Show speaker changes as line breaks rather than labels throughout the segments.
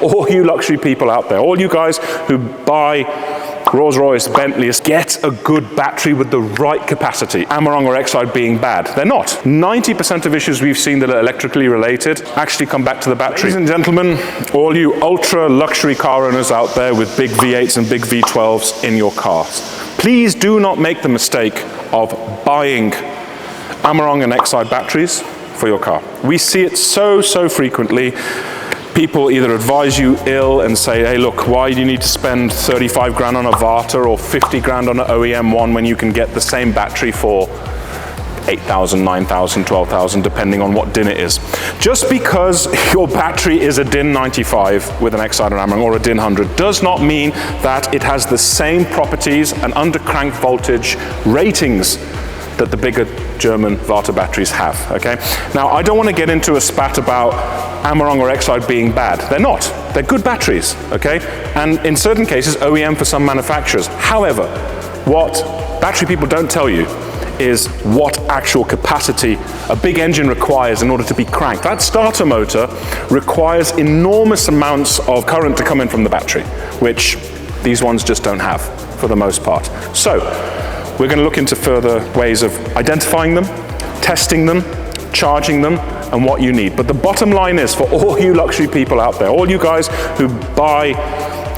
All you luxury people out there, all you guys who buy Rolls-Royce, Bentleys, get a good battery with the right capacity. Amarong or Exide being bad. They're not. 90% of issues we've seen that are electrically related actually come back to the battery. Ladies and gentlemen, all you ultra luxury car owners out there with big V8s and big V12s in your cars, please do not make the mistake of buying Amarong and Exide batteries for your car. We see it so frequently. People either advise you ill and say, hey look, why do you need to spend 35 grand on a Varta or 50 grand on an OEM one when you can get the same battery for 8,000, 9,000, 12,000, depending on what DIN it is. Just because your battery is a DIN 95 with an Exide and Amarong or a DIN 100 does not mean that it has the same properties and under crank voltage ratings that the bigger German Varta batteries have, okay? Now, I don't want to get into a spat about Amarong or Exide being bad. They're not. They're good batteries, okay? And in certain cases, OEM for some manufacturers. However, what battery people don't tell you is what actual capacity a big engine requires in order to be cranked. That starter motor requires enormous amounts of current to come in from the battery, which these ones just don't have for the most part. So, we're going to look into further ways of identifying them, testing them, charging them, and what you need. But the bottom line is, for all you luxury people out there, all you guys who buy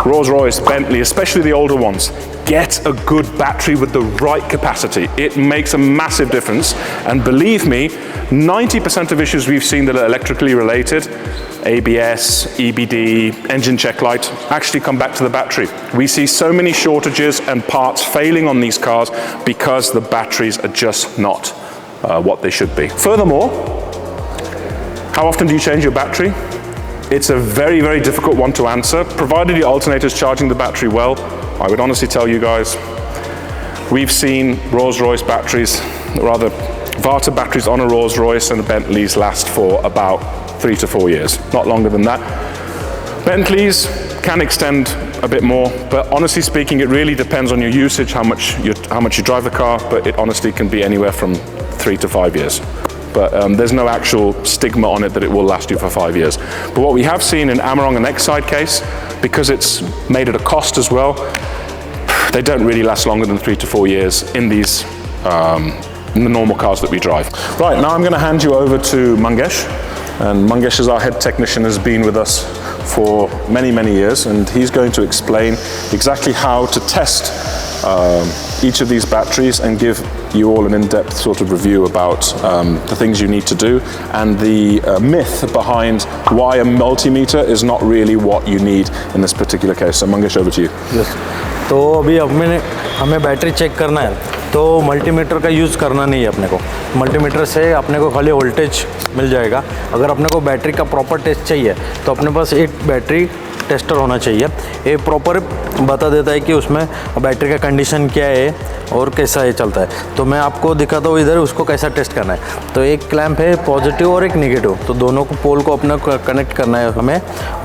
Rolls-Royce, Bentley, especially the older ones, get a good battery with the right capacity. It makes a massive difference. And believe me, 90% of issues we've seen that are electrically related, ABS, EBD, engine check light, actually come back to the battery. We see so many shortages and parts failing on these cars because the batteries are just not what they should be. Furthermore, how often do you change your battery? It's a very difficult one to answer. Provided your alternator is charging the battery well, I would honestly tell you guys, we've seen Rolls-Royce batteries, rather Varta batteries on a Rolls-Royce and the Bentleys last for about 3 to 4 years, not longer than that. Bentleys can extend a bit more, but honestly speaking, it really depends on your usage, how much you drive the car, but it honestly can be anywhere from 3 to 5 years. But there's no actual stigma on it that it will last you for 5 years. But what we have seen in Amarong and Exide case, because it's made at a cost as well, they don't really last longer than 3 to 4 years in these in the normal cars that we drive. Right, now I'm going to hand you over to Mangesh. And Mangesh is our head technician, has been with us for many years, and he's going to explain exactly how to test each of these batteries and give you all an in-depth sort of review about the things you need to do and the myth behind why a multimeter is not really what you need in this particular case. So Mangesh, over to you.
Yes. तो अभी हमें battery check करना है, तो multimeter का use करना नहीं है अपने को। मल्टीमीटर से अपने को खाली वोल्टेज मिल जाएगा। अगर अपने को बैटरी का प्रॉपर टेस्ट चाहिए तो अपने पास एक बैटरी टेस्टर होना चाहिए। ये प्रॉपर बता देता है कि उसमें बैटरी का कंडीशन क्या है और कैसा ये चलता है। तो मैं आपको दिखाता हूँ इधर उसको कैसा टेस्ट करना है। तो एक क्लैंप है पॉजिटिव और एक नेगेटिव, तो दोनों को पोल को अपना कनेक्ट करना है हमें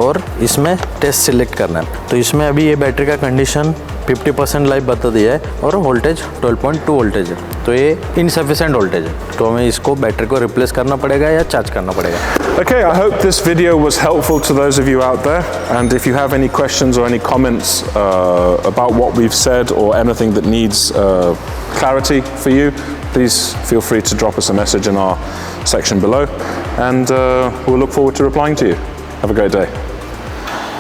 और इसमें टेस्ट सिलेक्ट करना है। तो इसमें अभी ये बैटरी का कंडीशन 50% लाइफ बता दिया है और वोल्टेज 12.2 वोल्टेज है, तो ये इनसफिशिएंट वोल्टेज है, तो हमें इसको बैटरी को रिप्लेस करना पड़ेगा या चार्ज करना पड़ेगा।
Okay, I hope this video was helpful to those of you out there, and if you have any questions or any comments about what we've said or anything that needs clarity for you, please feel free to drop us a message in our section below, and we'll look forward to replying to you. Have a great day.